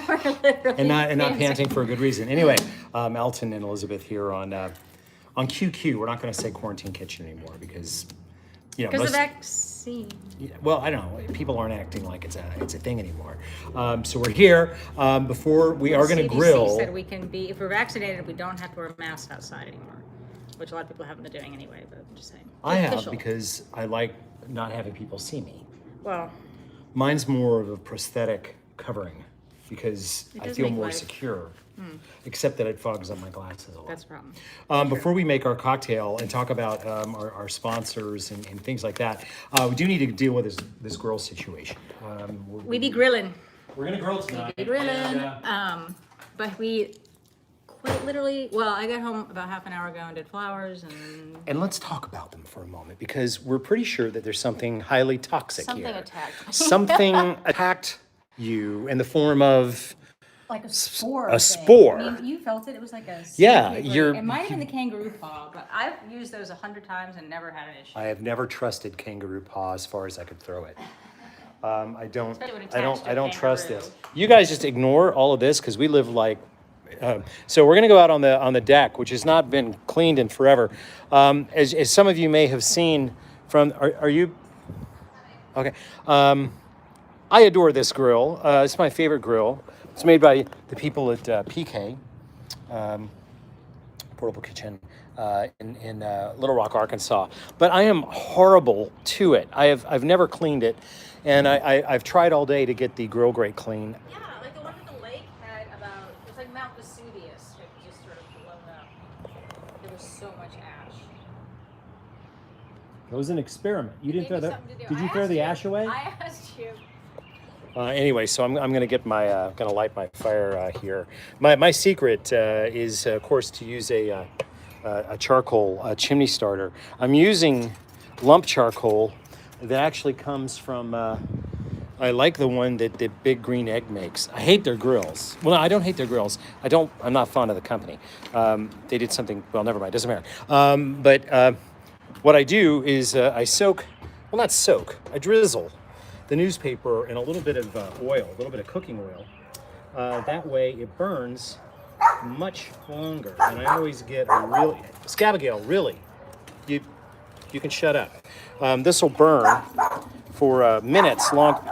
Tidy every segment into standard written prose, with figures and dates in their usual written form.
We're literally and not panting for a good reason. Anyway, Elton and Elizabeth here on QQ. We're not going to say quarantine kitchen anymore because because of vaccine. Well, I don't know. People aren't acting like it's a thing anymore. So we're here. Before we are going to grill. CDC said we can be, if we're vaccinated, we don't have to wear masks outside anymore, which a lot of people haven't been doing anyway. But I'm just saying. I have because I like not having people see me. Well, mine's more of a prosthetic covering because I feel more secure. Except that it fogs up my glasses a lot. That's a problem. Before we make our cocktail and talk about our sponsors and things like that, we do need to deal with this grill situation. We be grilling. We're gonna grill tonight. We be grilling. But we quite literally. Well, I got home about half an hour ago and did flowers And let's talk about them for a moment because we're pretty sure that there's something highly toxic here. Something attacked. Something attacked you in the form of. Like a spore. A spore. I mean, you felt it. It was like a. It might have been the kangaroo paw, but I've used those 100 times and never had an issue. I have never trusted kangaroo paw as far as I could throw it. I don't trust this. You guys just ignore all of this because we live like. So we're gonna go out on the deck, which has not been cleaned in forever. As some of you may have seen from. Are you? Okay. I adore this grill. It's my favorite grill. It's made by the people at PK, Portable Kitchen, in Little Rock, Arkansas. But I am horrible to it. I've never cleaned it, and I've tried all day to get the grill grate clean. Yeah, like the one at the lake had about, it was like Mount Vesuvius. It just sort of blown up. There was so much ash. It was an experiment. You didn't throw the. Did you I throw the asked ash you. away? I asked you. Anyway, so I'm gonna get my gonna light my fire here. My secret is of course to use a charcoal chimney starter. I'm using lump charcoal that actually comes from. I like the one that Big Green Egg makes. I hate their grills. Well, no, I don't hate their grills. I'm not fond of the company. They did something. Well, never mind. Doesn't matter. But what I do is I soak. Well, not soak. I drizzle the newspaper in a little bit of oil, a little bit of cooking oil. That way it burns much longer. And I always get a really, Scabigail, really, you can shut up. This will burn for minutes long.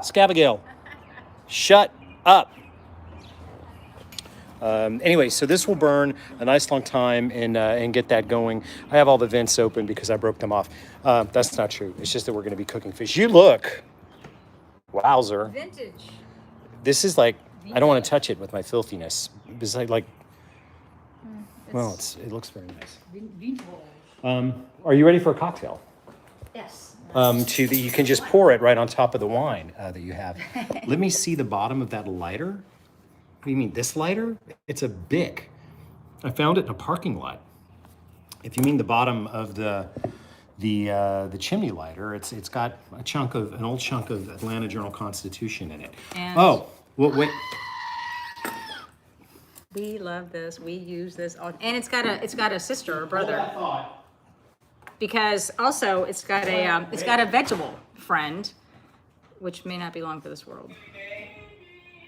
Scabigail, shut up. Anyway, so this will burn a nice long time and get that going. I have all the vents open because I broke them off. That's not true. It's just that we're going to be cooking fish. You look, wowzer. Vintage. This is like, I don't want to touch it with my filthiness. It's like well, it looks very nice. Are you ready for a cocktail? Yes. You can just pour it right on top of the wine that you have. Let me see the bottom of that lighter. What do you mean, this lighter? It's a Bic. I found it in a parking lot. If you mean the bottom of the chimney lighter, it's got an old chunk of Atlanta Journal-Constitution in it. And well, wait. We love this. We use this all, and it's got a sister or brother. Because also it's got a vegetable friend, which may not be long for this world.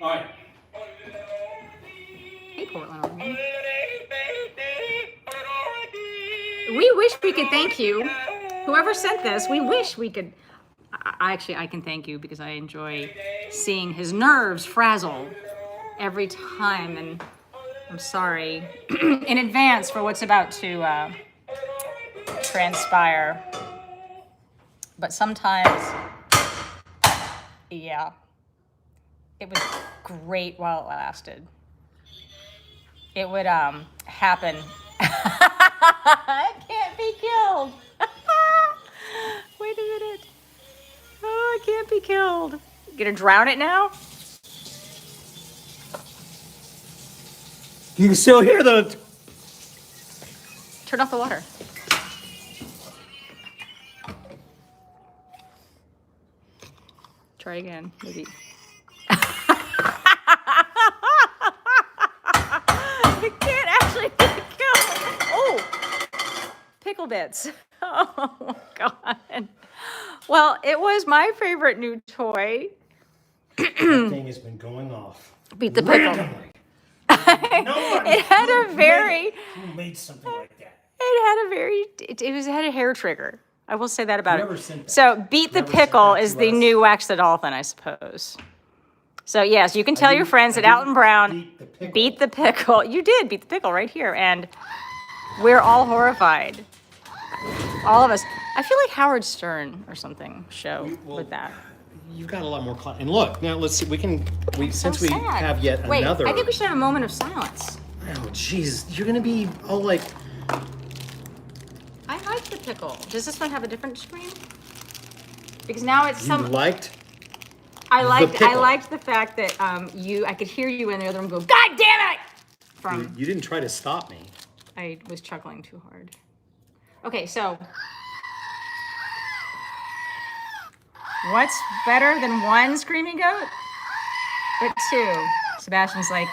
All right. Hey, Portland. We wish we could thank you. Whoever sent this, we wish we could. I can thank you because I enjoy seeing his nerves frazzle every time, and I'm sorry in advance for what's about to transpire. But sometimes, yeah, it was great while it lasted. It would happen. I can't be killed. Wait a minute. Oh, I can't be killed. You gonna drown it now? You can still hear the. Turn off the water. Try again, maybe. It can't actually be killed. Oh, pickle bits. Oh, God. Well, it was my favorite new toy. That thing has been going off. Beat the pickle. Randomly. It had a very. Who made something like that? It had a very. It had a hair trigger. I will say that about Never it. sent that. So, beat the Never sent pickle that is to the us. new Wax the Dolphin, I suppose. So yes, you can tell your friends that Alton Brown beat the pickle. You did beat the pickle right here, and we're all horrified. All of us. I feel like Howard Stern or something show with that. You've got a lot more and look, now let's see, since we sad. have yet Wait, another. I think we should have a moment of silence. Oh jeez, you're gonna be all like, I like the pickle. Does this one have a different screen? Because now it's you some. liked? I pickle. liked the fact that I could hear you in the other room go, God damn it! From You didn't try to stop me. I was chuckling too hard. Okay, so what's better than one screaming goat? But two. Sebastian's like,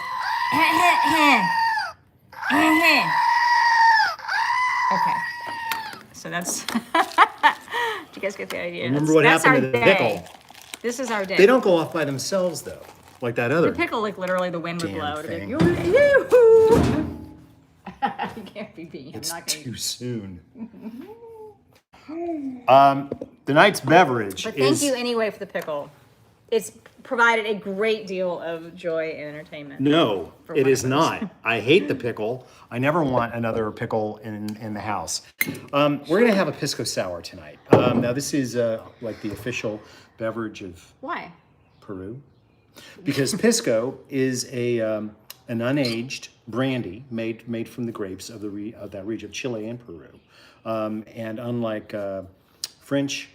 okay. So that's. Did you guys get the idea? Remember what That's happened to our the day. pickle? This is our day. They don't go off by themselves though, like that other. The pickle, like literally the wind would Damn blow. It'd be thing. like, yoo-hoo. You can't be being. I'm It's not going too soon. The night's beverage But thank is you anyway for the pickle. It's provided a great deal of joy and entertainment. no, for it one is of us. not. I hate the pickle. I never want another pickle in the house. We're gonna have a Pisco sour tonight. Now this is like the official beverage of Why? Peru, because Pisco is an unaged brandy made from the grapes of that region of Chile and Peru, and unlike French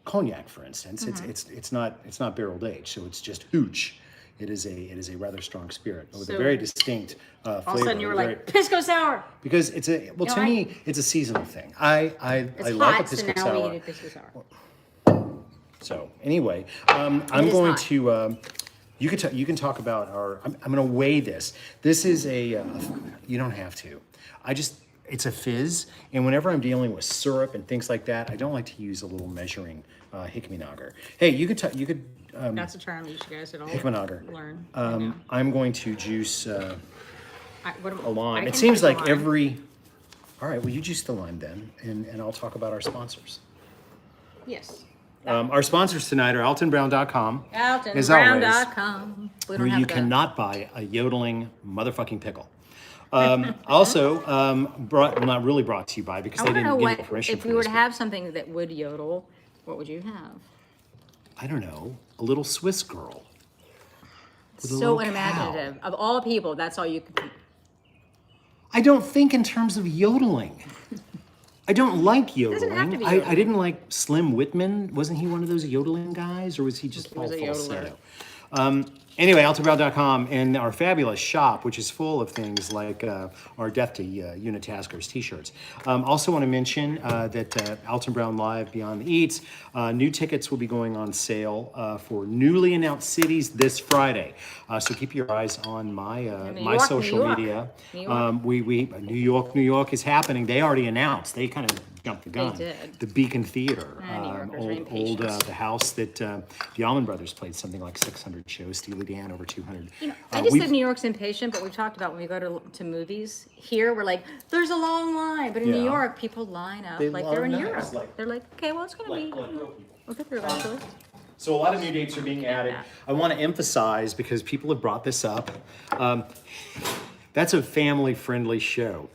cognac, for instance, it's not barrel aged, so it's just hooch. It is a rather strong spirit with a So- very distinct flavor. All of a sudden you were very- like, Pisco sour. because it's a well You to know, me it's a seasonal thing. I It's like hot, a Pisco so now sour. we need a Pisco sour. So anyway, I'm is going not. to. You can talk about our. I'm going to weigh this. This is a. You don't have to. It's a fizz, and whenever I'm dealing with syrup and things like that, I don't like to use a little measuring hickmanogger. Hey, you could. That's a term you guys should all Hickmanogger. learn. I know. I'm going to juice What am- a lime. I It can seems juice a like lime. every. All right, well, you juice the lime then, and I'll talk about our sponsors. Yes. Our sponsors tonight are AltonBrown.com. As always, AltonBrown.com. We don't where have you the- cannot buy a yodeling motherfucking pickle. Also, not really brought to you by because I they want to know didn't give what, me permission if for we were this, to but have something that would yodel, what would you have? I don't know, a little Swiss girl. With a So little unimaginative. Of all people, that's all you could think. I don't think in terms of yodeling. I don't like yodeling. doesn't have to be I yodeling. didn't like Slim Whitman. Wasn't he one of those yodeling guys, or was he just He was all a yodeler. falsetto? Anyway, AltonBrown.com and our fabulous shop, which is full of things like our Death to Unitaskers t-shirts. Also want to mention that Alton Brown Live Beyond the Eats, new tickets will be going on sale for newly announced cities this Friday. So keep your eyes on my New my York, social New York. media. New York. New York is happening. They already announced. They kind of jumped the gun. did. The Beacon Theater, New Yorkers are old impatient. the house that the Allman Brothers played something like 600 shows. Steely Dan over 200. You know, I just we've- said New York's impatient, but we've talked about when we go to movies. Here, we're like, there's a long line. But in New Yeah. York, people line up They like they're in line up. Europe. It's like- They're like, okay, well, it's going to be, like real people. we'll get there eventually. So a lot of new dates are being added. that. I want to emphasize because people have brought this up. That's a family-friendly show.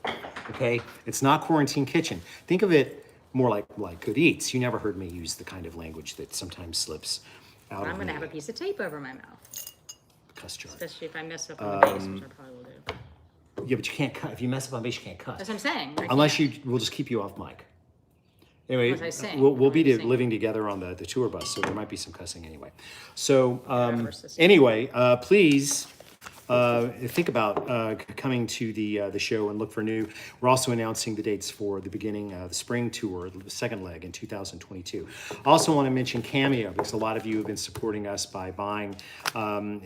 Okay, it's not Quarantine Kitchen. Think of it more like Good Eats. You never heard me use the kind of language that sometimes slips out I'm of going to me. have a piece of tape over my mouth, Cuss jar. especially if I mess up on the base, which I probably will do. Yeah, but you can't cut. If you mess up on base, you can't cut. That's what I'm saying. Right? Unless we'll just keep you off mic. Anyway, What was I saying? we'll be What was I saying? living together on the tour bus, so there might be some cussing anyway. So Whatever, sister. anyway, please think about coming to the show and look for new. We're also announcing the dates for the beginning, the spring tour, the second leg in 2022. Also want to mention Cameo because a lot of you have been supporting us by buying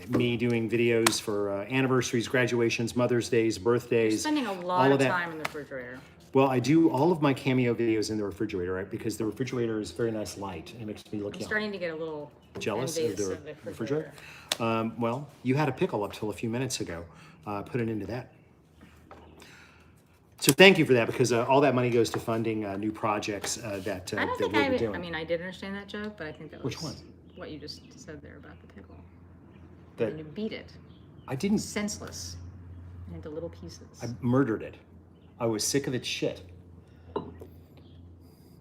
me doing videos for anniversaries, graduations, Mother's Days, birthdays. Spending a lot all of that. time in the refrigerator. Well, I do all of my Cameo videos in the refrigerator, right? Because the refrigerator is very nice light and it makes me look I'm young. starting to get a little Jealous of envious the refrigerator? Well, you had a pickle up till a few minutes ago. Put it into that. So thank you for that, because all that money goes to funding new projects that I don't that think we'll be I doing. mean, I did understand that joke, but I think that was Which one? what you just said there about the pickle. That And you beat it. I didn't. Senseless. Into little pieces. I murdered it. I was sick of its shit.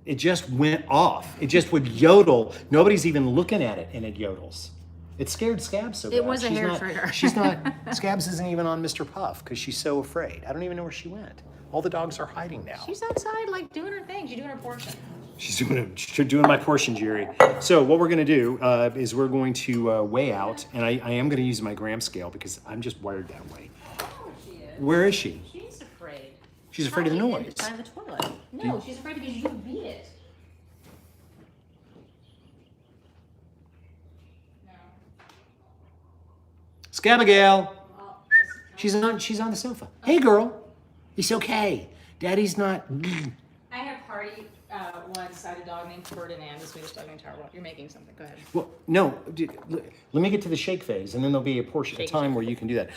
It just went off. It just would yodel. Nobody's even looking at it, and it yodels. It scared Scabs so bad. It was a hair trigger. She's not. Scabs isn't even on Mr. Puff because she's so afraid. I don't even know where she went. All the dogs are hiding now. She's outside, like, doing her thing. She's doing her portion. She's doing my portion, Jerry. So what we're going to do is we're going to weigh out, and I am going to use my gram scale because I'm just wired that way. Oh, she is. Where is she? She's afraid. She's afraid of the noise. By the toilet. No, she's afraid because you beat it. No. Scabigail. She's on the sofa. Hey, girl. It's okay. Daddy's not. I had a party once. I had a dog named Ferdinand, the Swedish dog named Tarwell. You're making something. Go ahead. Well, no. Let me get to the shake phase, and then there'll be a time where you can do that.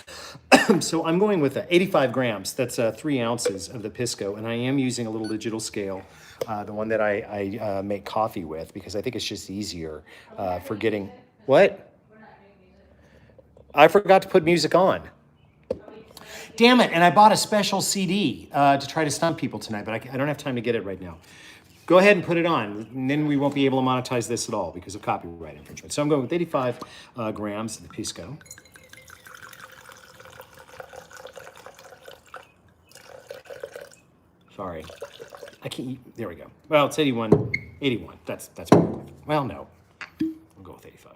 So I'm going with 85 grams. That's 3 ounces of the Pisco, and I am using a little digital scale, the one that I make coffee with, because I think it's just easier for getting. What? I forgot to put music on. Damn it, and I bought a special CD to try to stump people tonight, but I don't have time to get it right now. Go ahead and put it on, and then we won't be able to monetize this at all because of copyright infringement. So I'm going with 85 grams of the Pisco. Sorry, I can't, there we go. Well, it's 81, that's perfect. Well, no, I'll go with 85.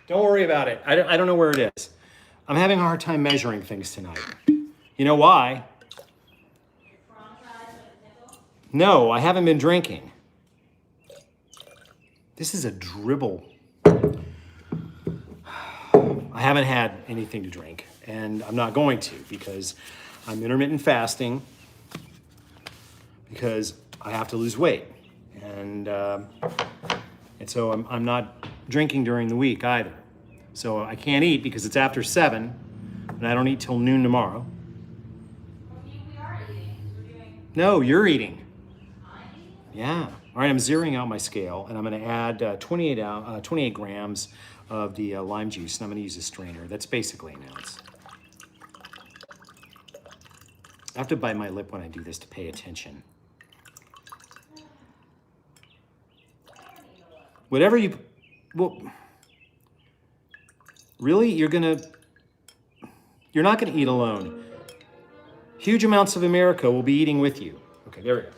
Don't worry about it. I don't know where it is. I'm having a hard time measuring things tonight. You know why? No, I haven't been drinking. This is a dribble. I haven't had anything to drink, and I'm not going to because I'm intermittent fasting because I have to lose weight. And so I'm not drinking during the week either. So I can't eat because it's after 7, and I don't eat till noon tomorrow. We are eating. We're doing... No, you're eating. I'm eating? Yeah. All right, I'm zeroing out my scale, and I'm going to add 28 grams of the lime juice, and I'm going to use a strainer. That's basically an ounce. I have to bite my lip when I do this to pay attention. Whatever you... Well... Really? You're not gonna eat alone. Huge amounts of America will be eating with you. Okay, there we go.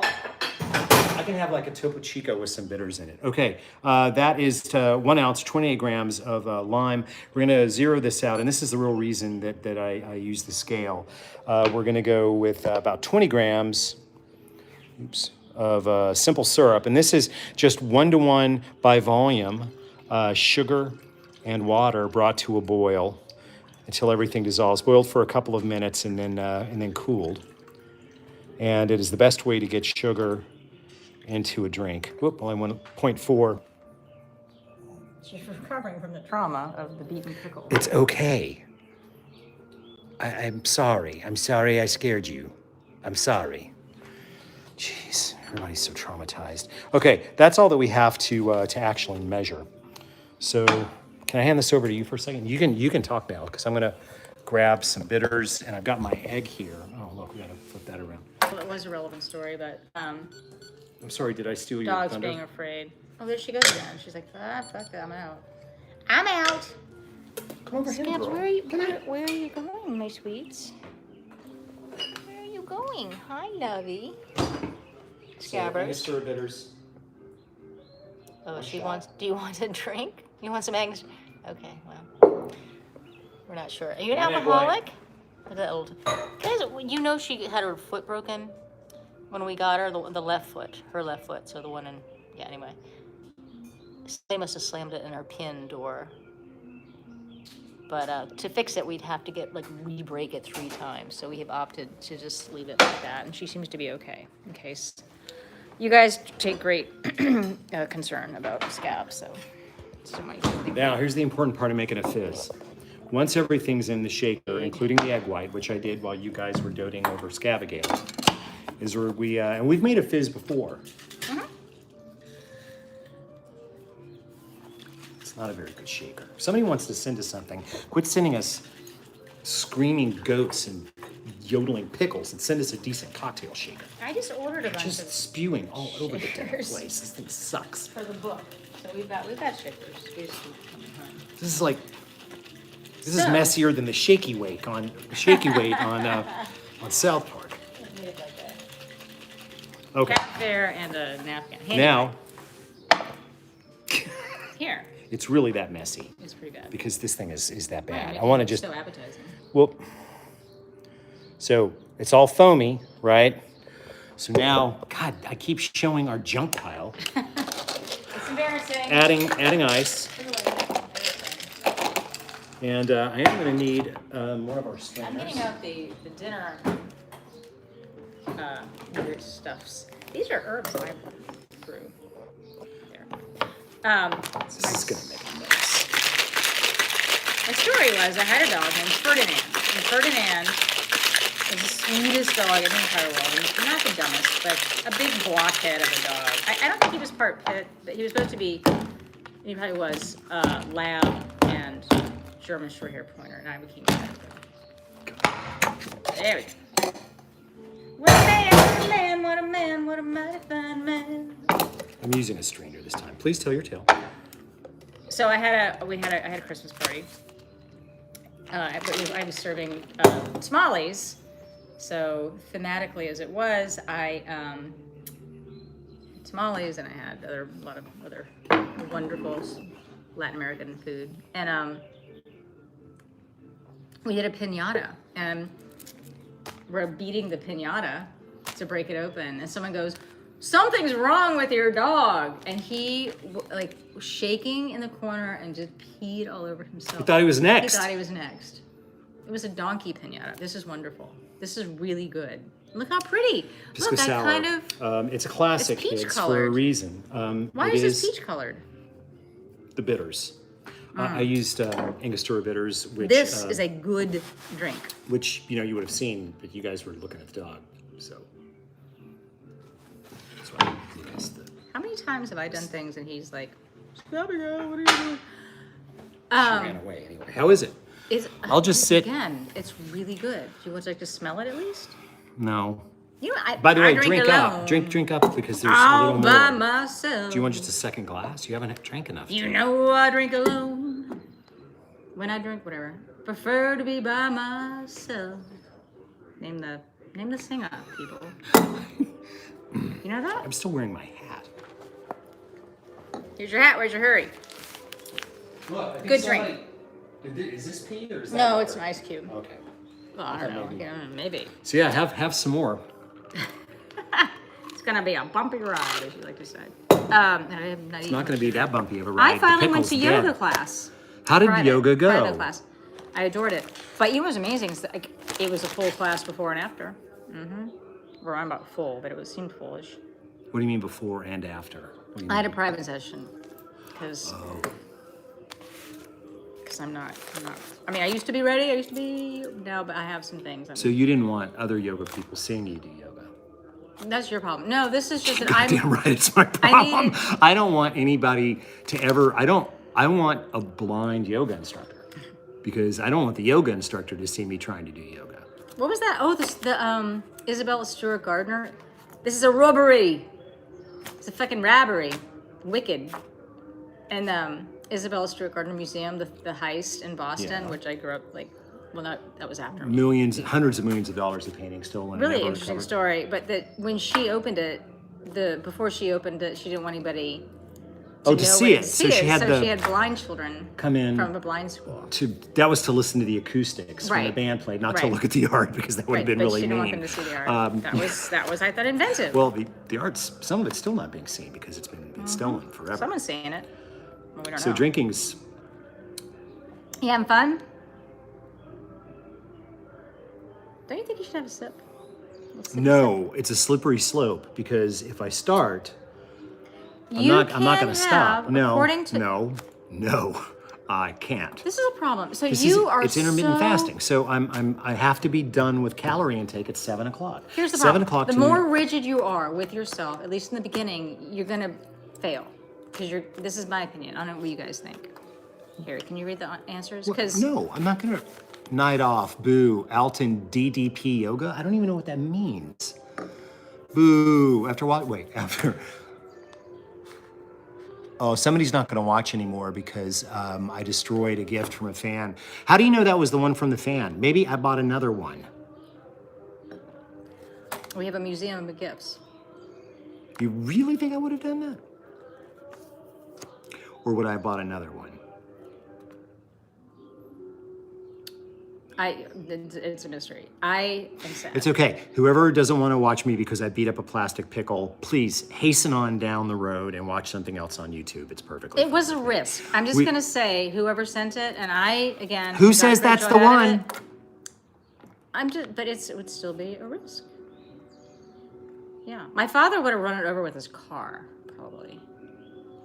I can have like a Topo Chico with some bitters in it. Okay, that is 1 ounce, 28 grams of lime. We're gonna zero this out, and this is the real reason that I use the scale. We're gonna go with about 20 grams, of simple syrup, and this is just 1-to-1 by volume. Sugar and water brought to a boil until everything dissolves. Boiled for a couple of minutes and then cooled. And it is the best way to get sugar into a drink. Whoop, well, I went 0.4. She's recovering from the trauma of the beaten pickle. It's okay. I'm sorry. I'm sorry I scared you. I'm sorry. Jeez, everybody's so traumatized. Okay, that's all that we have to actually measure. So can I hand this over to you for a second? You can talk now because I'm gonna grab some bitters, and I've got my egg here. Oh look, we gotta flip that around. Well, it was a relevant story, but I'm sorry, did I steal your dogs thunder? being afraid. Oh, there she goes again. She's like, fuck it, I'm out. I'm out. Come over here, Scabs, girl. where are you going, my sweets? Where are you going? Hi, lovey. Scabbers. So, bitters. Oh, she wants. Do you want a drink? You want some eggs? Okay, well, we're not sure. Are you an alcoholic? Guys, you know she had her foot broken when we got her, the left foot, her left foot. So the one in Yeah, anyway. They must have slammed it in our pin door. But to fix it, we'd have to get, like, re-break it 3 times. So we have opted to just leave it like that. And she seems to be okay, in case. You guys take great concern about scabs, so. Now, here's the important part of making a fizz. Once everything's in the shaker, including the egg white, which I did while you guys were doting over Scabagale, is where we, and we've made a fizz before. It's not a very good shaker. If somebody wants to send us something, quit sending us screaming goats and yodeling pickles and send us a decent cocktail shaker. I just ordered a bunch Just of spewing all over the damn shakers. place. This thing sucks. For the book. So we've got shakers. We just keep coming home. This is like, this is messier than the shaky weight on South Park. Made it like that. Okay. Cat fair and a napkin. Hey, Now, here. it's really that messy It's pretty bad. because this thing is that bad. Right, I want to it's just, so appetizing. well, so it's all foamy, right? So now, God, I keep showing our junk pile. It's embarrassing. Adding ice. And I am going to need one of our I'm strainers. getting out the dinner weird stuffs. These are herbs I grew. There. This is going to make a mess. My story was I had a dog named Ferdinand. And Ferdinand was the sweetest dog in the entire world. And not the dumbest, but a big blockhead of a dog. I don't think he was part pit, but he was supposed to be, he probably was lab and German short hair pointer, and I became that. There we go. What a man, what a man, what a man, what a mighty fine man. I'm using a strainer this time. Please tell your tale. So I had a Christmas party. I was serving tamales. So thematically, as it was, I tamales, and I had a lot of other wonderful Latin American food, and we did a piñata, and we're beating the piñata to break it open, and someone goes, "Something's wrong with your dog," and he was shaking in the corner and just peed all over himself. He thought he was next. He thought he was next. It was a donkey piñata. This is wonderful. This is really good. Look how pretty. Pisco Look, sour. I kind of. It's a classic. It's peach It's for a colored. reason. Why it is this peach colored? The bitters. I used Angostura bitters, which This is a good drink. which you would have seen, but you guys were looking at the dog, so that's why you guys How many times have I done things and he's like, Abigail, what are you doing? She um, ran away anyway. How is it? I'll just sit. Again, it's really good. Do you want to like to smell it at least? No. You know, By the way, I drink alone. up. Drink up because there's a All little by more. myself. Do you want just a second glass? You haven't drank enough. You know I drink alone. When I drink, whatever. Prefer to be by myself. Name the singer, people. You know that? I'm still wearing my hat. Here's your hat. Where's your hurry? Look, Good drink. Is this pee or is that No, water? it's an ice cube. Okay. Well, I don't know. maybe. Yeah, maybe. So yeah, have some more. It's gonna be a bumpy ride, as you like to say. It's not going to be that bumpy of a ride. I finally The went to pickle's yoga dead. class. How did Friday. yoga go? Friday class. I adored it. But you know what was amazing? Is that, like, it was a full class before and after. Or I'm about full, but it seemed fullish. What do you mean before and after? What do you I had a mean? private session because I'm not. I mean, I used to be ready. No, but I have some things. So you didn't want other yoga people seeing you do yoga? That's your problem. No, this is just that Damn right, it's my problem. needed- I don't want anybody to ever. I want a blind yoga instructor because I don't want the yoga instructor to see me trying to do yoga. What was that? Oh, the Isabella Stewart Gardner. This is a robbery. It's a fucking robbery. Wicked. And Isabella Stewart Gardner Museum, the heist in Boston, Yeah. which I grew up like. Well, that was after me. Millions, hundreds of millions of dollars of paintings stolen. Really and never interesting recovered. story. But when she opened it, before she opened it, she didn't want anybody. To know see what- it. So she had she had blind children come in from a blind school. That was to listen to the acoustics when the Right. band played, not to Right. look at the art because that would have been but really she didn't want mean. them to see the art. That was I thought inventive. Well, the art's some of it's still not being seen because it's been get stolen forever. Someone's saying it. Well, we don't So know. drinking's... You having fun? Don't you think you should have a sip? No, it's a slippery slope because if I start, I'm not can going to stop. have, No, according to, no, I can't. This is a problem. So It's intermittent fasting. So I have to be done with calorie intake at 7 o'clock. Here's the 7 problem. o'clock. The more rigid you are with yourself, at least in the beginning, you're gonna fail. Because this is my opinion. I don't know what you guys think. Here, can you read the answers? Because No, I'm not going to. Night off, boo, Alton DDP yoga. I don't even know what that means. Boo. After what? Wait, after. Oh, somebody's not going to watch anymore because I destroyed a gift from a fan. How do you know that was the one from the fan? Maybe I bought another one. we have a museum of gifts. You really think I would have done that? Or would I have bought another one? It's a mystery. I am sad. It's okay. Whoever doesn't want to watch me because I beat up a plastic pickle, please hasten on down the road and watch something else on YouTube. It's perfectly It was a risk. I'm just gonna say whoever sent it, and I again. Who got says great that's joy the out of one? it. But it would still be a risk. Yeah, my father would have run it over with his car, probably.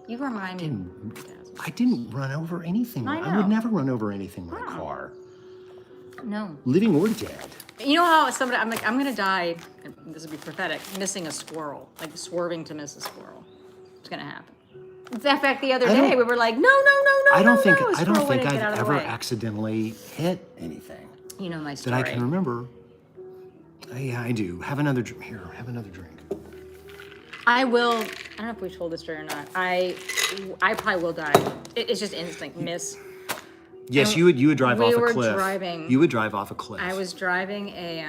You remind me. I didn't run over anything. I I would know. never run over anything with a car. No. Living or dead. You know how somebody, I'm like, I'm gonna die, and this would be prophetic, missing a squirrel, like swerving to miss a squirrel. It's gonna happen. In fact, the other day we were like, no, I don't think a squirrel wouldn't get out I've of the ever way. accidentally hit anything You know my that story. I can remember. Yeah, I do. Have another drink. Here, have another drink. I will. I don't know if we've told this story or not. I probably will die. It's just instinct miss. Yes, And you would drive we off a were cliff. driving- You would drive off a cliff. I was driving a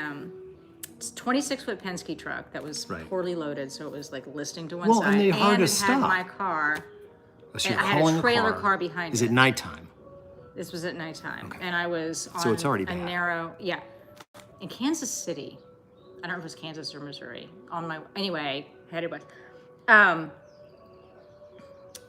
26-foot Penske truck that was Right. poorly loaded, so it was like listing to one Well, side, and they're hard to it stop. had my car. So and you're I had a calling trailer car. car behind Is it. it nighttime? This was at nighttime, Okay. and I was on So it's already a bad. narrow, in Kansas City. I don't know if it was Kansas or Missouri. Anyway, headed west.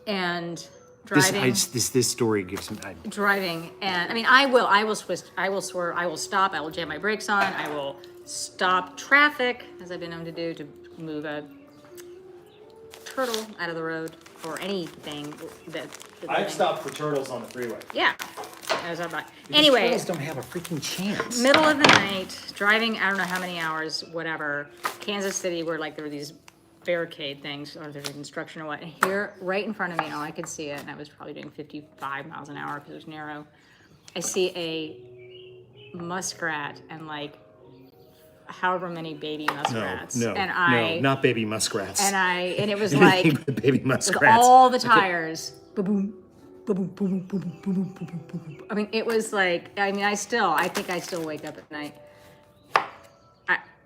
And driving. This story gives me. Driving, and I mean, I will swerve, I will stop, I will jam my brakes on, I will stop traffic, as I've been known to do, to move a turtle out of the road, or anything that. I've stopped for turtles on the freeway. Yeah. As I'm like, Because anyway, turtles don't have a freaking chance. middle of the night, driving, I don't know how many hours, whatever, Kansas City, where like there were these barricade things, or there's construction or what, and here, right in front of me, all I could see it, and I was probably doing 55 miles an hour because it was narrow, I see a muskrat and like however many baby muskrats. No, not baby muskrats. And it was like, baby with muskrats. all the tires, boom, boom, boom, boom, boom, boom, boom, boom, boom. I mean, it was like, I mean, I think I still wake up at night.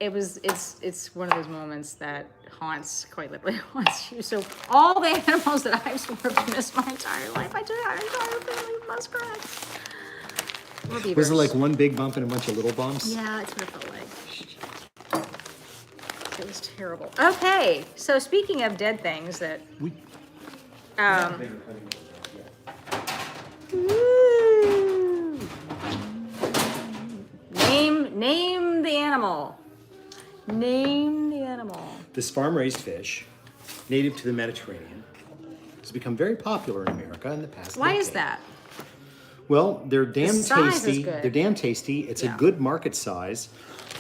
It's one of those moments that quite literally haunts you. So all the animals that I've swerved to miss my entire life, I took our entire family of muskrats. Or Was beavers. it like one big bump and a bunch of little bumps? Yeah, that's what it felt like. It was terrible. Okay, so speaking of dead things that, We, Woo. Name the animal. Name the animal. this farm-raised fish, native to the Mediterranean, has become very popular in America in the past Why is decade. that? Well, they're damn size is tasty. good. They're damn tasty. It's Yeah. a good market size,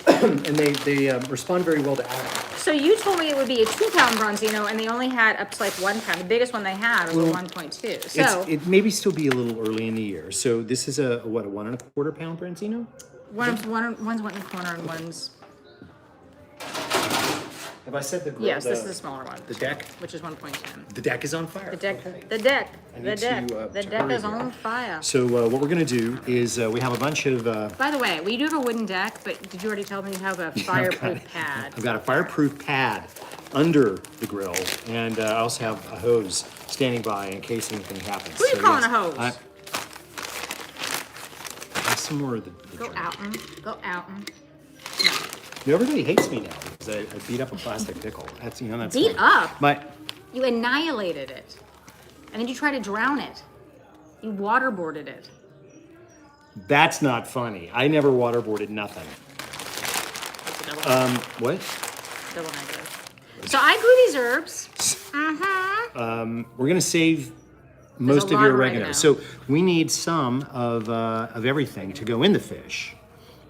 and they respond very well to alcohol. So you told me it would be a 2-pound branzino, and they only had up to like 1 pound. The biggest one they had was a 1.2. So It may still be a little early in the year. So this is a 1.25 pound branzino. one's 1.25 and one's, Have I said the yes, this is the smaller one, the deck? which is 1.10. The deck is on fire. The deck, Okay. the deck, I the need deck, to, the to deck hurry is here. on fire. So what we're gonna do is we have a bunch of. By the way, we do have a wooden deck, but did you already tell me you have a fireproof pad? I've got a fireproof pad under the grill, and I also have a hose standing by in case anything happens. Who are you calling a hose? Have some more of the Go drink. out and go out and You know, everybody hates me now because I beat up a plastic pickle. That's beat up. My You annihilated it. And then you tried to drown it. You waterboarded it. That's not funny. I never waterboarded nothing. That's a double What? double negative. So I grew these herbs. We're gonna save most of lot your of oregano. oregano. So we need some of everything to go in the fish,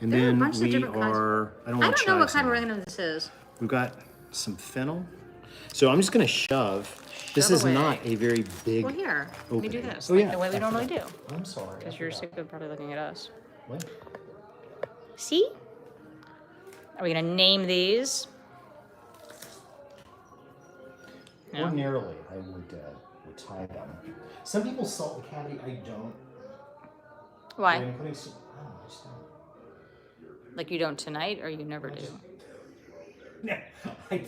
and There are a then bunch of we different kinds. are. I don't I want don't know what chives kind of in there. oregano this is. We've got some fennel. So I'm just gonna shove. This Shove is away. not a very big. Well, here, let me do opening. this. Oh, like yeah, the way we I normally do. forgot. I'm sorry. I Because you're forgot. sick of probably looking at us. What? See? Are we going to name these? No. Ordinarily, I would tie them. Some people salt the cavity. I don't. Why? I'm putting some, I don't know, I just don't. Like you don't tonight, or you never do? I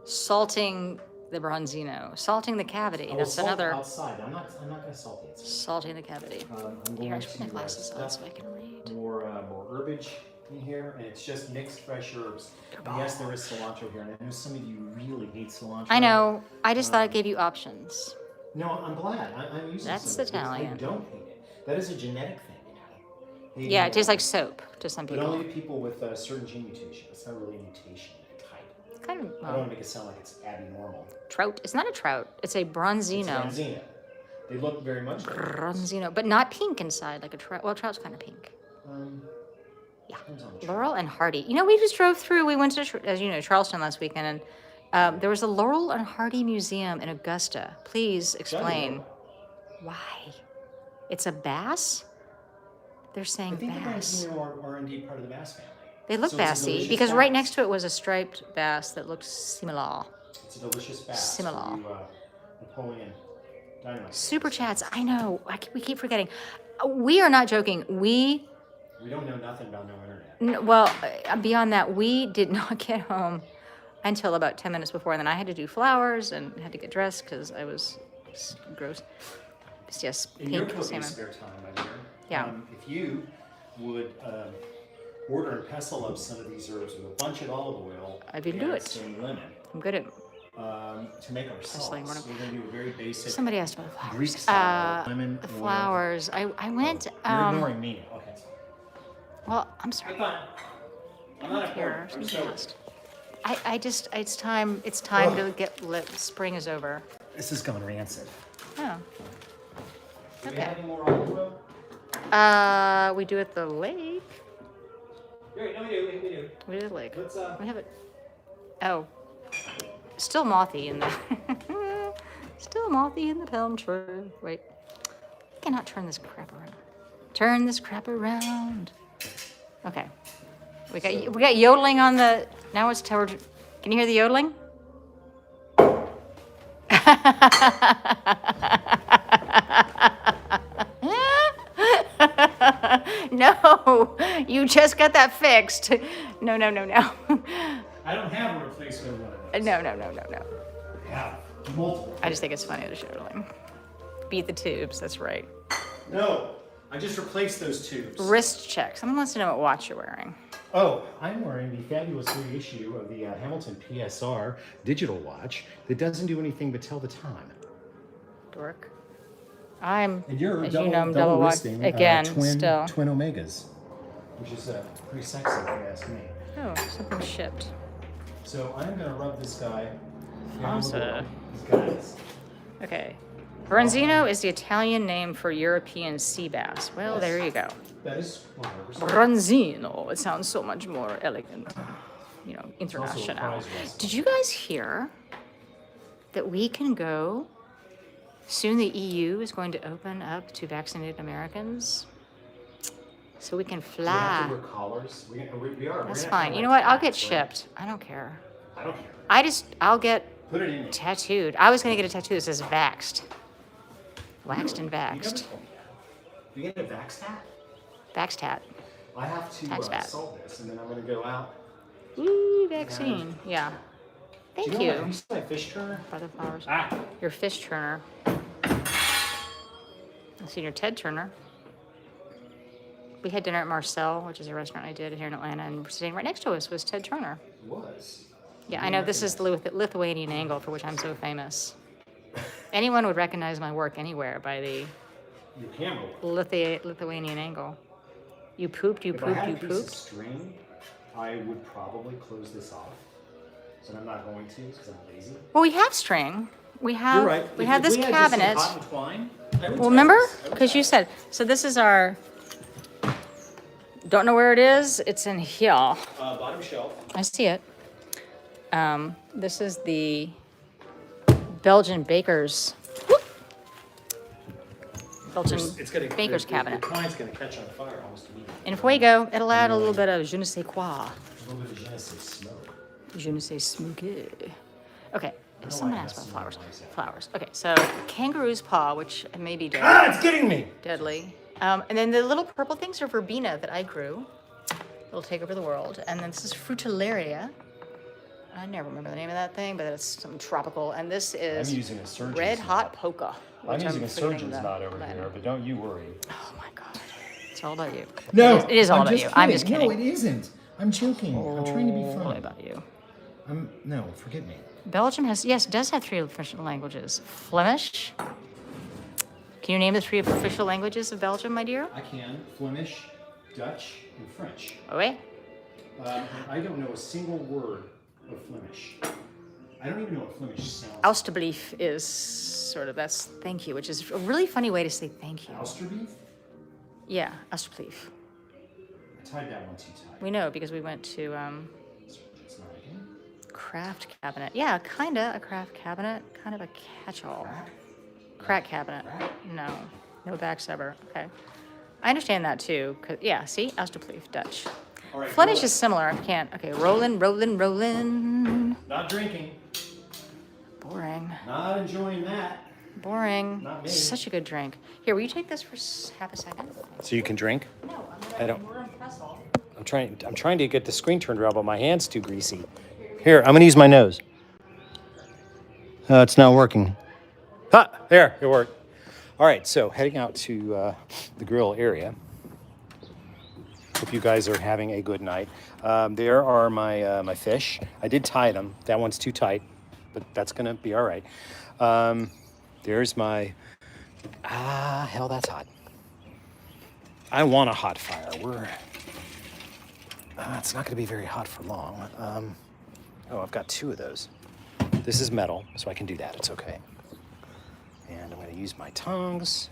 Salting the branzino. Salting the cavity. will That's salt another. outside. I'm not gonna salt it. Salting the cavity. I'm going Here, I should put my to glasses on stuff so I can read. more herbage in here, and it's just mixed fresh herbs. And yes, there is cilantro here, and I know some of you really hate cilantro. I know. I just thought I gave you options. No, I'm glad. I'm using That's some of it because Italian. I don't hate it. That is a genetic thing, you know. Yeah, it tastes like soap to some But people. only to people with certain gene mutation. It's not really a mutation type. Kind of I don't want to make it sound like it's abnormal. trout. It's not a trout. It's a It's branzino. branzino. They look very much like it. Branzino, but not pink inside like a trout. Well, trout's kind of pink. Yeah. Depends on the Laurel and Hardy. You know, we just drove through. We went to, as you know, Charleston last weekend, and there was a Laurel and Hardy Museum in Augusta. Please explain why. It's a bass. They're I saying think the bass. branzino are indeed part of the bass family. They look So it's a bassy delicious because right bass. next to it was a striped bass that looked similar. It's a delicious bass. Similar. You, Napoleon Dynamite. Super chats. I know. We keep forgetting. We are not joking. We don't know nothing about no internet. Well, beyond that, we did not get home until about 10 minutes before, and then I had to do flowers and had to get dressed because I was gross. Yes, In your pink cooking salmon. spare time, my dear, Yeah. if you would order and pestle up some of these herbs with a bunch of olive oil I will and do it. some lemon I'm good at. to make our sauce, Pestling, what we're going to do a very basic Somebody asked about the Greek flowers. style lemon The oil. flowers. I went. You're ignoring me now. Okay. Well, I'm sorry. I'm not Here, I'm somebody sober. asked. I just. It's time. It's time to get lit. Spring is over. This has gone rancid. Oh. Do we Okay. have any more olive oil? We do at the lake. Great, no, we do. We do at the lake. Let's We have it. Oh. Still mothy in the. Still mothy in the palm tree. Wait. I cannot turn this crap around. Turn this crap around. Okay. We got yodeling on the. Now it's toward. Can you hear the yodeling? No, you just got that fixed. No. I don't have a replacement one of those. No. Yeah, multiple. I just think it's funny, the yodeling. Beat the tubes, that's right. No, I just replaced those tubes. Wrist check. Someone wants to know what watch you're wearing. Oh, I'm wearing the fabulous reissue of the Hamilton PSR digital watch that doesn't do anything but tell the time. Dork. I'm, And you're as you know, I'm double watch wristing, again, twin still. Omegas, which is pretty sexy if you ask me. Oh, something shipped. So I'm gonna rub this guy. Awesome. These guys. Okay. Branzino is the Italian name for European sea bass. Well, there you go. That is 100%. Branzino. It sounds so much more elegant, you know, also a international. prize wrestler. Did you guys hear that we can go? Soon the EU is going to open up to vaccinated Americans, so we can We have fly. to wear collars. We are. That's We're gonna have fine. to You know wear what? I'll get tats, right? shipped. I don't care. I don't care. I'll get Put it in. tattooed. I was gonna get a tattoo that says vaxxed. Waxed and You never vaxxed. told me that. You get a vax tat? Vax tat. I have to Tax bat. solve this, and then I'm gonna go out. Woo, vaccine. Yeah. Thank Do you know you. Have you seen my fish turner? By the flowers. Ah. Your fish turner. I've seen your Ted Turner. We had dinner at Marcel, which is a restaurant I did here in Atlanta, and sitting right next to us was Ted Turner. It was. Yeah, I know this is the Lithuanian angle for which I'm so famous. Anyone would recognize my work anywhere by the Your camera. Lithuanian angle. You pooped, you If I had pooped, a you piece of pooped. string, I would probably close this off. So I'm not going to because I'm lazy. Well, we have string. We have You're right. we have this we had cabinet. Just some cotton twine, I would Well, tie remember? this. I would Because you tie said, so this is our, don't know where it is. It's in here. bottom shelf. I see it. This is the Belgian baker's, Belgian baker's cabinet. The twine's going to catch on fire almost immediately. In fuego, it'll add a little bit of je ne sais quoi. A little bit of je ne sais smoke. Je ne sais smoky. Okay, know someone why I asked about messed flowers. with my eyes. Flowers. Okay, so kangaroo's paw, which may be It's getting me! deadly. And then the little purple things are verbena that I grew. It'll take over the world. And then this is frutillaria. I never remember the name of that thing, but it's some tropical. And this is I'm using a surgeon's red hot knot. polka. I'm which using a forgetting surgeon's the knot over Latin. here, but don't you worry. Oh my God. It's all about you. No, It is all I'm about just you. Kidding. I'm just kidding. No, it isn't. I'm joking. I'm trying to be All funny. about you. No, forget me. Belgium has, yes, it does have 3 official languages. Flemish. Can you name the 3 official languages of Belgium, my dear? I can. Flemish, Dutch, and French. Oui. I don't know a single word of Flemish. I don't even know what Flemish sounds like. Alstublief is sort of, that's thank you, which is a really funny way to say thank you. Austerbeef? Yeah, Alstublief. I tied that one too tight. We know because we went to It's not again. craft cabinet. Yeah, kinda a craft cabinet, kind of a catch-all. Crack cabinet. No, no backs ever. Okay. I understand that too. Yeah, see, Alstublief, Dutch. All right, Flemish roll is similar. I can't. Okay, rolling, rolling, rolling. Not drinking. Boring. Not enjoying that. Boring. Not me. Such a good drink. Here, will you take this for half a second? So you can drink? No, I don't- We're on Pestle. I'm trying to get the screen turned around, but my hand's too greasy. Here, I'm gonna use my nose. It's not working. Ah, there, it worked. All right, so heading out to the grill area. Hope you guys are having a good night. There are my fish. I did tie them. That one's too tight, but that's gonna be all right. There's my. Hell, that's hot. I want a hot fire. It's not gonna be very hot for long. I've got 2 of those. This is metal, so I can do that. It's okay. And I'm gonna use my tongs.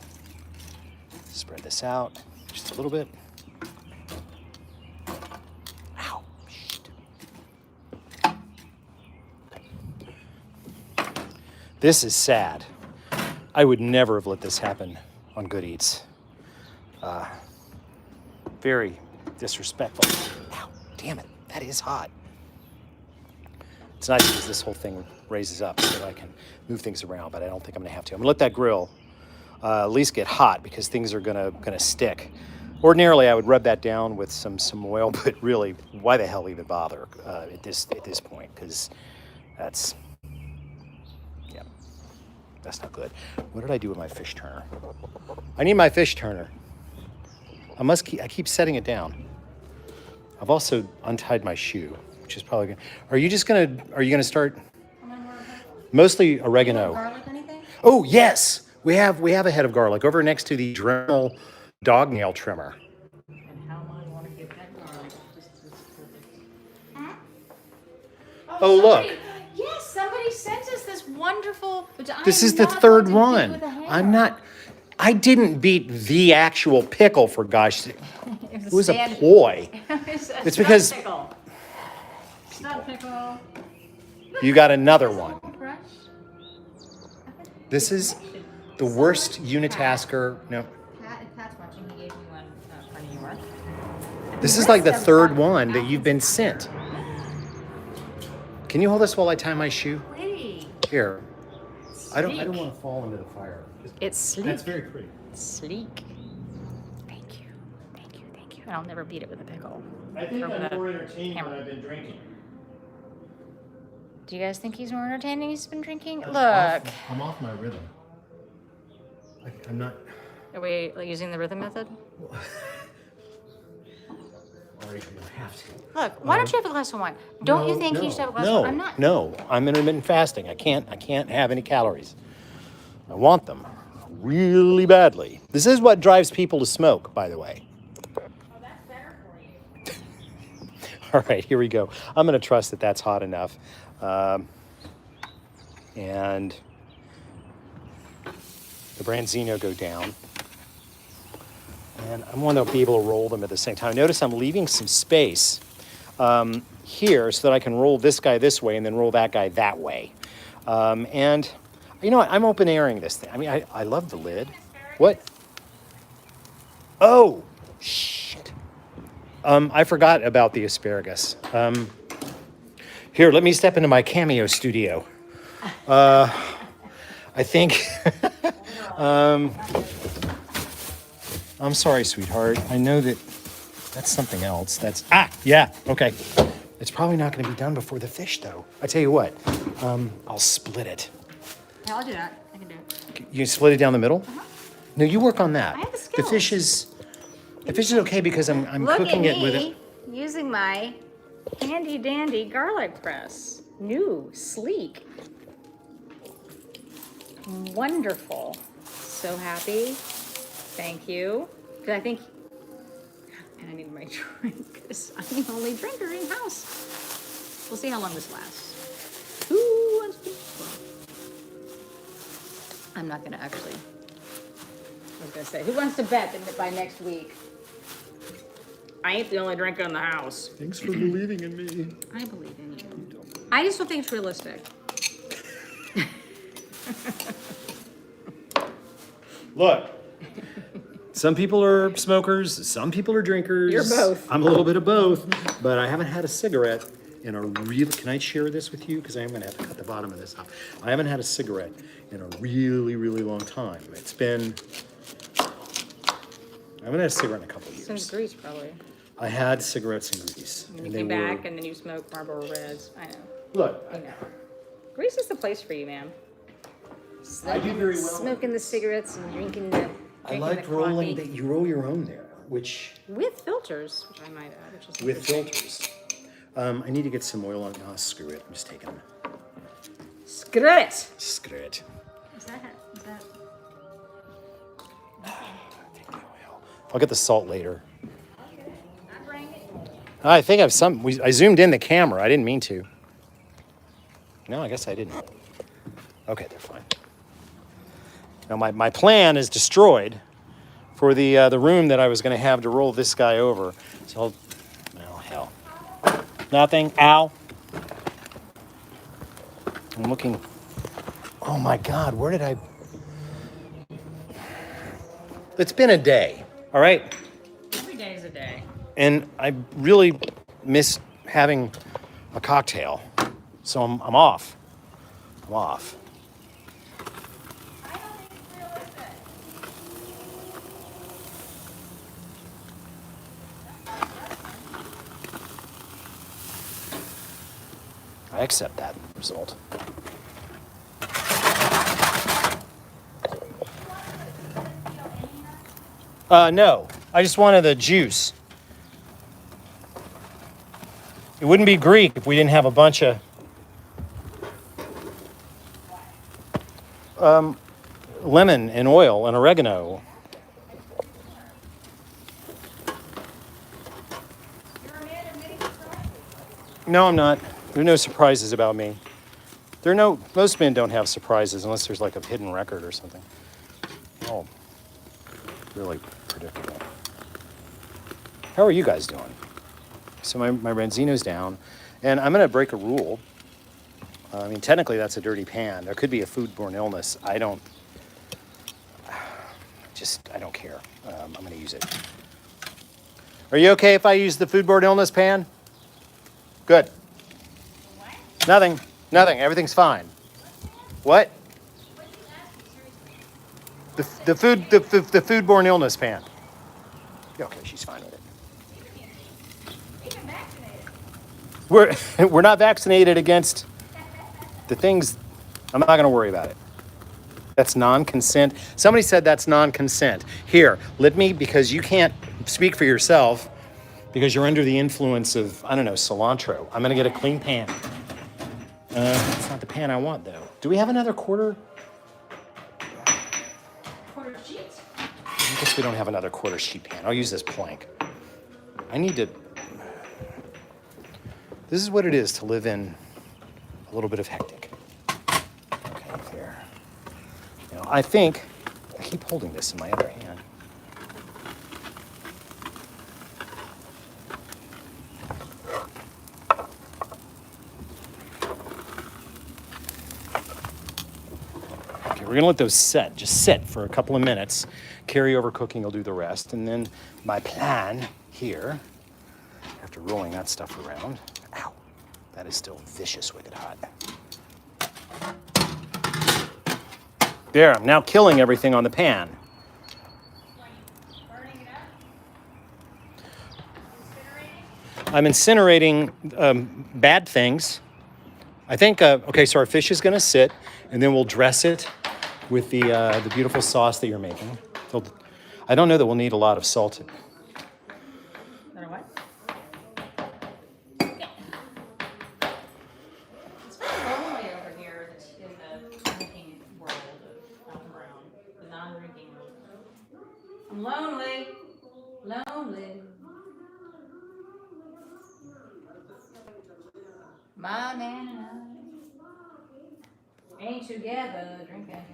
Spread this out just a little bit. Ow, shit. This is sad. I would never have let this happen on Good Eats. Very disrespectful. Ow, damn it, that is hot. It's nice because this whole thing raises up so that I can move things around, but I don't think I'm gonna have to. I'm gonna let that grill at least get hot because things are gonna stick. Ordinarily, I would rub that down with some oil, but really, why the hell even bother at this point? Because that's not good. What did I do with my fish turner? I need my fish turner. I keep setting it down. I've also untied my shoe, which is probably good. Are you gonna start? Mostly oregano. Garlic, anything? Oh yes, we have a head of garlic over next to the Dremel dog nail trimmer. And how long do you want to give that garlic? Oh, look. Yes, somebody sent us this wonderful. This is the 3rd one. I didn't beat the actual pickle for gosh sake. It was a ploy. It's because Stud pickle. you got another one. Fresh. This is the worst unitasker. No, Pat's watching. He gave me one for New York. this is like the 3rd one that you've been sent. Can you hold this while I tie my shoe? Pretty. Here. I don't Sleek. want to fall into the fire. It's sleek. That's very pretty. Sleek. Thank you. Thank you. Thank you. And I'll never beat it with a pickle. I think Or with I'm a more entertaining when hammer. I've been drinking. Do you guys think he's more entertaining? He's been drinking. Look. I'm off my rhythm. I'm not. Are we using the rhythm method? Sorry, I have to. Look, why don't you have a glass of wine? Don't you think you should have a glass of wine? I'm not. No, I'm intermittent fasting. I can't have any calories. I want them really badly. This is what drives people to smoke, by the way. Oh, that's better for you. All right, here we go. I'm going to trust that that's hot enough. And the branzino go down. And I want to be able to roll them at the same time. Notice I'm leaving some space here so that I can roll this guy this way and then roll that guy that way. And you know what? I'm open airing this thing. I mean, I love the lid. What? Oh, shit. I forgot about the asparagus. Here, let me step into my cameo studio. I think... I'm sorry, sweetheart. I know that that's something else. Yeah, okay. It's probably not going to be done before the fish, though. I tell you what, I'll split it. Yeah, I'll do that. I can do it. You can split it down the middle? Uh-huh. No, you work on that. I have the The skills. fish is okay because I'm Look cooking at it with me it. using my handy dandy garlic press. New, sleek. Wonderful. So happy. Thank you. Because I think, and I need my drink because I'm the only drinker in house. We'll see how long this lasts. Who wants to? Well, I'm not gonna actually. I was gonna say, who wants to bet that by next week I ain't the only drinker in the house? Thanks for believing in me. I believe in you. I just don't think it's realistic. Look, some people are smokers, some people are drinkers. You're both. I'm a little bit of both, but I haven't had a cigarette in a real... Can I share this with you? Because I am going to have to cut the bottom of this off. I haven't had a cigarette in a really, really long time. It's been... I haven't had a cigarette in a couple of years. Some Greece, probably. I had cigarettes in Greece. And you they came were- back and then you smoked Marlboro Reds. I know. Look, I know. Greece is the place for you, man. I do very well. Smoking the cigarettes and drinking the I liked rolling... coffee. You roll your own there, which... With filters, which I might add. Which is With interesting. filters. I need to get some oil on... Oh, screw it. I'm just taking them. Screw it! Screw it. Is that... Take the oil. I'll get the salt later. Okay. I bring it. I think I zoomed in the camera. I didn't mean to. No, I guess I didn't. Okay, they're fine. Now my plan is destroyed for the room that I was going to have to roll this guy over. So well, hell. Nothing. Ow. I'm looking. Oh my God, where did I... It's been a day, all right? Every day is a day. And I really miss having a cocktail. So I'm off. I'm off. I don't think it's realistic. I accept that result. No, I just wanted the juice. It wouldn't be Greek if we didn't have a bunch of lemon and oil and oregano. You're a man of many surprises. No, I'm not. There are no surprises about me. Most men don't have surprises unless there's like a hidden record or something. Oh, really predictable. How are you guys doing? So my branzino's down, and I'm gonna break a rule. I mean, technically that's a dirty pan. There could be a foodborne illness. I don't care. I'm gonna use it. Are you okay if I use the foodborne illness pan? Good. Nothing. Everything's fine. What? The foodborne illness pan. Yeah, okay, she's fine with it. Even vaccinated. We're not vaccinated against the things. I'm not going to worry about it. That's non-consent. Somebody said that's non-consent. Here, let me, because you can't speak for yourself. because you're under the influence of, I don't know, cilantro. I'm gonna get a clean pan. It's not the pan I want though. Do we have another quarter? Quarter sheet. I guess we don't have another quarter sheet pan. I'll use this plank. I need to, this is what it is to live in a little bit of hectic. Okay, there. Now, I think, I keep holding this in my other hand. Okay, we're gonna let those just sit for a couple of minutes. Carryover cooking will do the rest. And then my plan here, after rolling that stuff around, ow, that is still vicious, wicked hot. There, I'm now killing everything on the pan. Burning it up? I'm incinerating bad things. I think, okay, so our fish is gonna sit, and then we'll dress it with the beautiful sauce that you're making. I don't know that we'll need a lot of salt. Better what? Okay. It's very lonely over here in the drinking world of Alton Brown, the non-drinking world. I'm lonely. Lonely. My man and I ain't together drinking.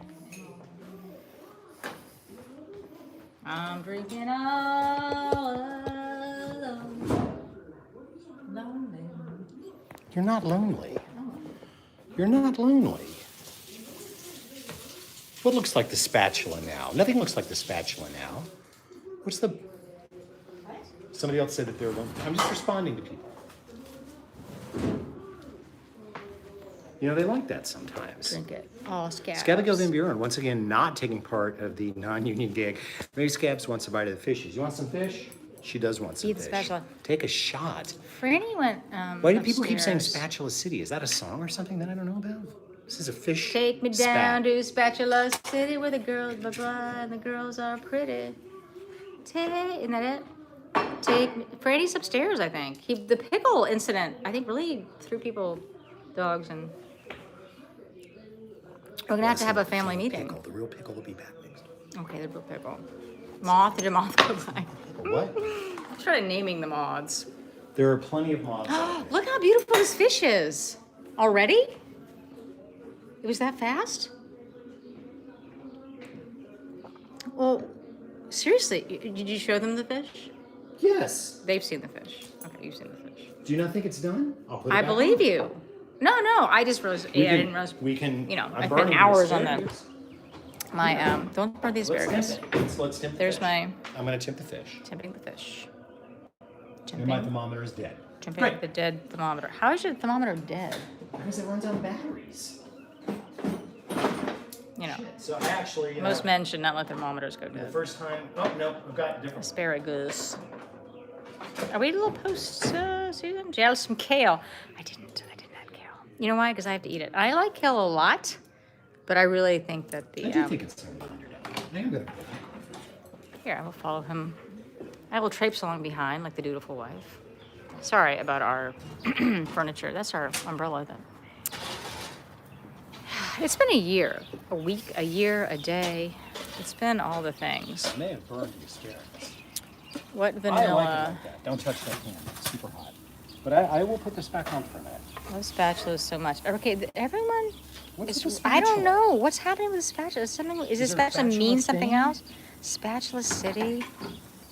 I'm drinking all alone. Lonely. You're not lonely. You're not lonely. What looks like the spatula now? Nothing looks like the spatula now. What's the... What? Somebody else said that they're lonely. I'm just responding to people. You know, they like that sometimes. Drink it. All scabs. Scabbigail Van Buren, once again, not taking part of the non-union gig. Mary Scabs wants a bite of the fishes. You want some fish? She does want some Eat the fish. spatula. Take a shot. Franny went Why do people keep saying upstairs. Spatula City? Is that a song or something that I don't know about? This is a fish. Take me spat. down to Spatula City where the girls blah blah and the girls are pretty. Isn't that it? Take me. Franny's upstairs, I think. The pickle incident, I think, really threw people, dogs, and we're gonna have to have a family meeting. Pickle. The real pickle will be back next. Okay, the real pickle. Moth, did a moth go by? What? I started naming the moths. There are plenty of moths. out there. Look how beautiful this fish is. Already? It was that fast? Well, seriously, did you show them the fish? Yes. They've seen the fish. Okay, you've seen the fish. Do you not think it's done? I'll put it I back believe on. you. No, I just realized. We Yeah, I can- didn't realize. We can. You know, I'm I spent burning hours the on the asparagus. my Don't burn the Let's asparagus. tempt it. Let's tempt the There's fish. my I'm gonna tempt the fish. tempting the fish. And my Tempting, thermometer is dead. tempting Great. the dead thermometer. How is your thermometer dead? Because it runs on batteries. You know, So I actually. most men should not let thermometers go The dead. first time. Oh no, I've got different. Asparagus. Are we a little post, Susan? Yeah, some kale. I didn't add kale. You know why? Because I have to eat it. I like kale a lot, but I really think that the I do think it's time to underdone. I am gonna. here I will follow him. I will traipse along behind like the dutiful wife. Sorry about our furniture. That's our umbrella. Then it's been a year, a week, a year, a day. It's been all the things. I may have burned the asparagus. What I like it vanilla? like that. Don't touch that pan. It's super hot. But I will put this back on for a minute. Love spatulas so much. Okay, everyone. What's Is, with the I don't spatula? know what's happening with the spatula. Is something? Is this Is there a spatula spatula mean something thing? else? Spatula City.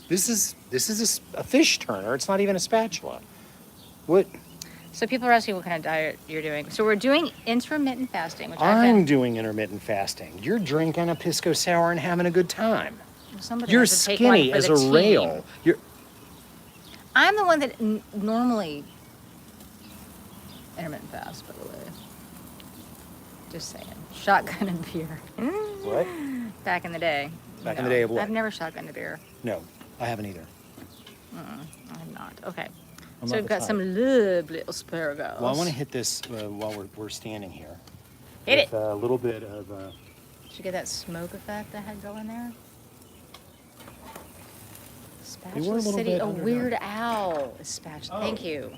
This is a fish turner. It's not even a spatula. What? So people are asking what kind of diet you're doing. So we're doing intermittent fasting, which I've I'm been. doing intermittent fasting. You're drinking a Pisco sour and having a good time. Somebody You're has to take one skinny for as the a team. rail. You're I'm the one that normally intermittent fast, by the way. Just saying. Shotgun and beer. what? Back in the day. Back in the day of what? I've never shotgunned a beer. No, I haven't either. I have not. Okay. I'm So not we've the got type. some lovely asparagus. Well, I want to hit this while we're standing here. Hit with it. a little bit of. Did you get that smoke effect I had going there? They were a Spatula little City. bit Oh, underdone. Weird Owl is Spatula. Oh. Thank you.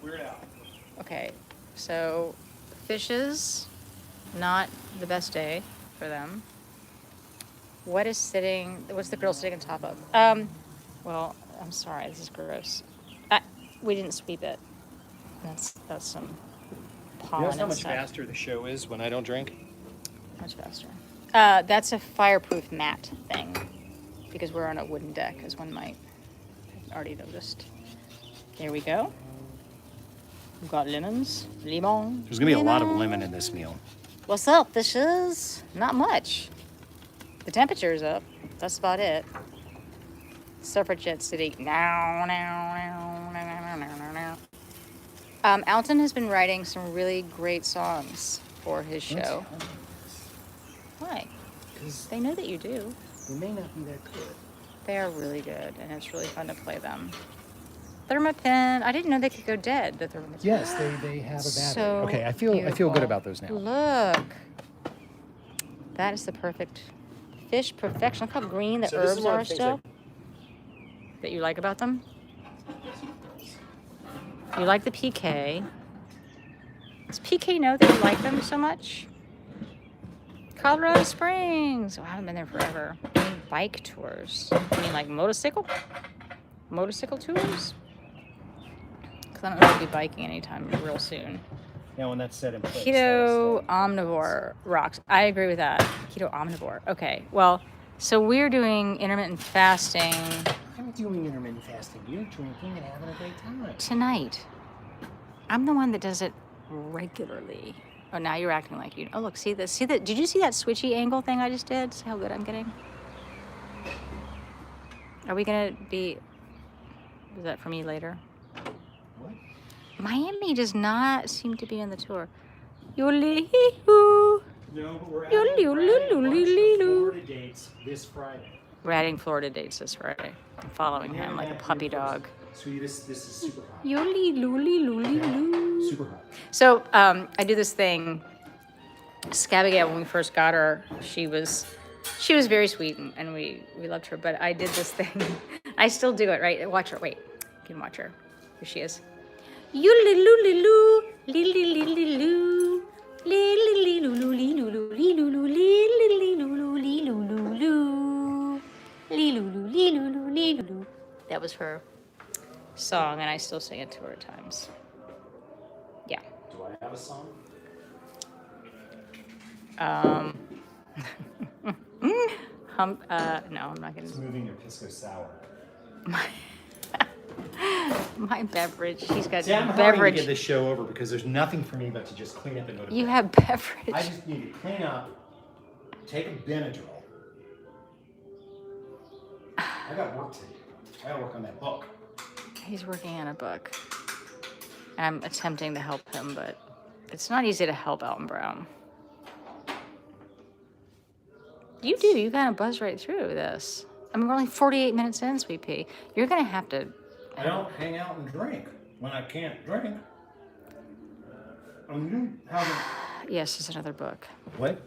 Weird Al. Okay, so fishes, not the best day for them. What's the grill sitting on top of? Well, I'm sorry, this is gross. We didn't sweep it. That's some You pollen notice how and much stuff. faster the show is when I don't drink? Much faster. That's a fireproof mat thing because we're on a wooden deck, as one might have already noticed. There we go. We've got lemons. Limon. There's gonna be a lot of lemon in this meal. What's up, fishes? Not much. The temperature's up. That's about it. Suffragette City. Now, now, now, now, now, now, now. Alton has been writing some really great songs for his show. Why? Because They know that you do. they may not be that good. They are really good, and it's really fun to play them. Thermopin. I didn't know they could go dead. The Thermopin. Yes, they have a battery. So Okay, I feel beautiful. good about those now. Look. That is the perfect fish perfection. Look how green the So this is herbs one of are the things still. That you like about them? You like the PK. Does PK know that you like them so much? Colorado Springs. Oh, I haven't been there forever. I mean, bike tours. You mean like motorcycle? Motorcycle tours? Because I don't know if I'll be biking anytime real soon. Now when that's set in place. Keto omnivore rocks. I agree with that. Keto omnivore. Okay. Well, so we're doing intermittent fasting I'm doing intermittent fasting. You're drinking and having a great time. tonight. I'm the one that does it regularly. Oh, now you're acting like you. Oh, look, see this? See that? Did you see that switchy angle thing I just did? See how good I'm getting? Are we gonna be? Is that for me later? What? Miami does not seem to be on the tour. Yoli-hee-hoo. No, but we're Yo, adding yo, a bunch of lo, lo, lo, lo. Florida dates this Friday. We're adding Florida dates this Friday. I'm following him like a puppy dog. Sweetie, this is super hot. Yoli, luli, luli, loo. Super hot. So I do this thing. Scabigail, when we first got her, she was very sweet and we loved her. But I did this thing. I still do it, right? Watch her. Wait, you can watch her. Here she is. Yoli, luli, loo, lili, lili, loo. Lili, lulu, lulu, lulu, lili, lulu, lulu, lulu, lulu, lulu. That was her song, and I still sing it to her at times. Yeah. Do I have a song? No, I'm not gonna. It's moving your Pisco sour. My beverage. She's got See, I'm hurrying to beverage. get this show over because there's nothing for me but to just clean up and go to You bed. have beverage. I just need to clean up, take a Benadryl. I got work to do. I gotta work on that book. He's working on a book. I'm attempting to help him, but it's not easy to help Alton Brown. You do. You kind of buzz right through this. I mean, we're only 48 minutes in, Sweet Pea. You're going to have to... I don't hang out and drink when I can't drink. You haven't. Yes, there's another book. What?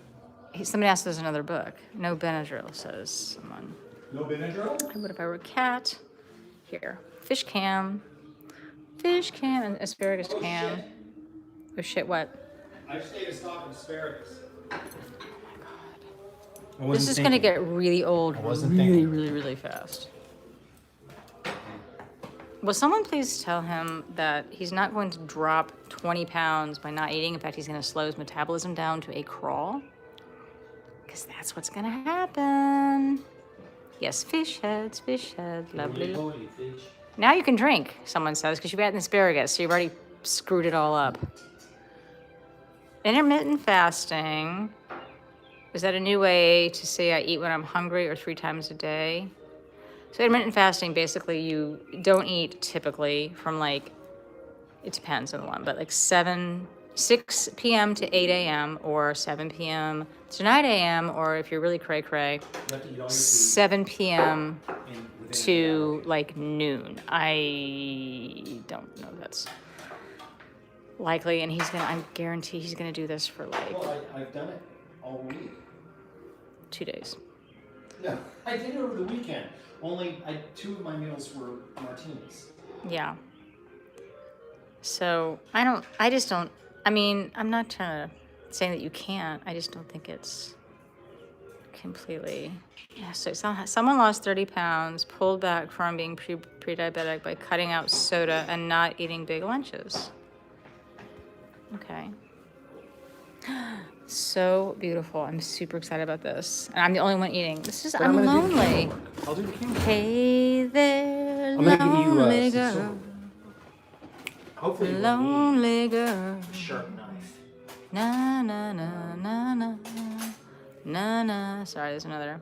Somebody asked if there's another book. No Benadryl, says someone. No Benadryl? What if I were a cat? Here. Fish cam. Fish cam and asparagus cam. Oh shit, what? I just ate a stalk of asparagus. This is going to get really old wasn't really, thinking. really, really fast. Will someone please tell him that he's not going to drop 20 pounds by not eating? In fact, he's going to slow his metabolism down to a crawl. Because that's what's going to happen. Yes, fish heads, lovely. Now you can drink, someone says, because you've had an asparagus, so you've already screwed it all up. Intermittent fasting. Is that a new way to say I eat when I'm hungry or 3 times a day? So intermittent fasting, basically you don't eat typically from like, it depends on the one, but like 6 p.m. to 8 a.m. or 7 p.m. to 9 a.m. or if you're really cray-cray, 7 p.m. to like noon. I don't know if that's likely, and I guarantee he's gonna do this for like Well, I've done it all week. 2 days. No, I did it over the weekend. Only 2 of my meals were martinis. Yeah. So I mean, I'm not trying to say that you can't. I just don't think it's completely. Yeah, so someone lost 30 pounds, pulled back from being pre-diabetic by cutting out soda and not eating big lunches. Okay. So beautiful. I'm super excited about this. And I'm the only one eating. I'm gonna do the lonely. camera work. I'll do the camera work. Hey there, I'm gonna get you lonely some girl. silver. Hopefully you won't Lonely girl. need a sharp knife. Na na na na na na na. Sorry, there's another.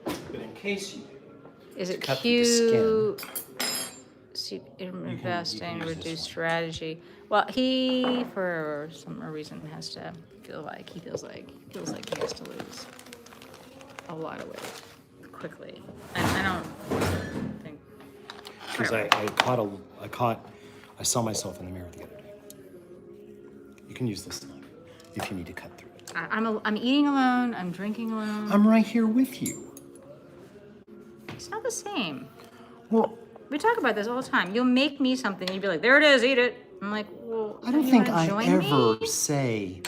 But in case you do, Is it cut through the cute? you Investing, can use this reduce one. strategy. Well, he for some reason has to feels like he has to lose a lot of weight quickly. And I don't think Because I saw myself in the mirror the other day. You can use this knife if you need to cut through it. I'm eating alone. I'm drinking alone. I'm right here with you. It's not the same. Well, We talk about this all the time. You'll make me something, and you'd be like, "There it is, eat it." I'm like, "Well, I don't you think wanna I join ever me?" say,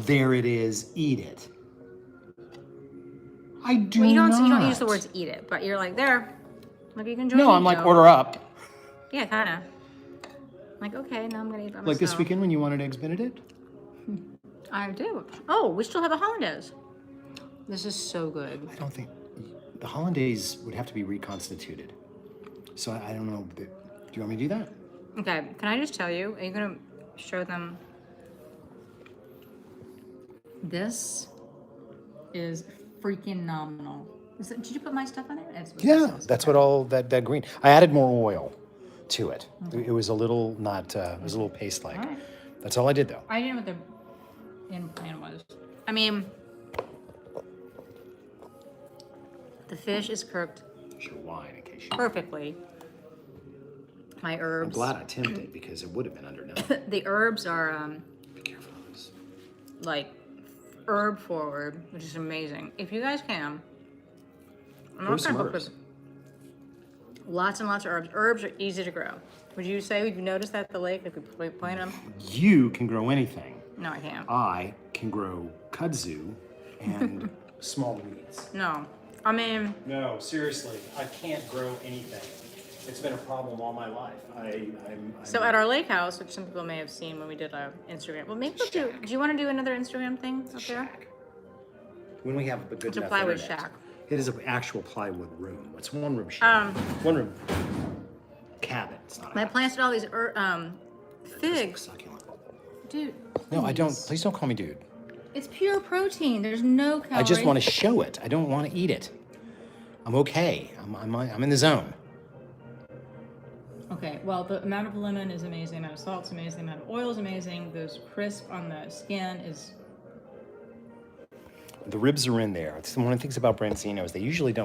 "There it is, eat it." I do Well, you not. don't use the words "eat it," but you're like, "There, look, you can join me." No, I'm like, Joe." order up. Yeah, kind of. Like, okay, now I'm gonna eat by myself. Like this weekend when you wanted Eggs Benedict? I do. Oh, we still have the hollandaise. This is so good. I don't think the hollandaise would have to be reconstituted. So I don't know. Do you want me to do that? Okay, can I just tell you? Are you gonna show them? This is freaking nominal. Did you put my stuff on there? Yeah, that's what all that green. I added more oil to it. It was a little not. It was a little paste-like. All right. That's all I did though. I didn't know what the end plan was. I mean, the fish is cooked Sure, wine in case you. perfectly. My I'm herbs. glad I attempted because it would have been underdone. The herbs are Be careful of this. like herb forward, which is amazing. If you guys can, I'm Grow not some gonna cook herbs. with lots and lots of herbs. Herbs are easy to grow. Would you say you noticed that at the lake if we plant them? You can grow anything. No, I can't. I can grow kudzu and small weeds. No, I mean, No, seriously, I can't grow anything. It's been a problem all my life. so at our lake house, which some people may have seen when we did our Instagram. Well, maybe we'll do. Do you want to do another Instagram thing up there? shack. When we have a good It's a enough plywood internet. shack. It is an actual plywood room. It's one room shack. One room cabin. It's not. I A planted all these figs, succulent. dude. No, I don't. please. Please don't call me dude. It's pure protein. There's no calories. I just want to show it. I don't want to eat it. I'm okay. I'm in the zone. Okay, well, the amount of lemon is amazing, the amount of salt's amazing, the amount of oil is amazing, those crisp on the skin is The ribs are in there. It's one of the things about branzino is they usually don't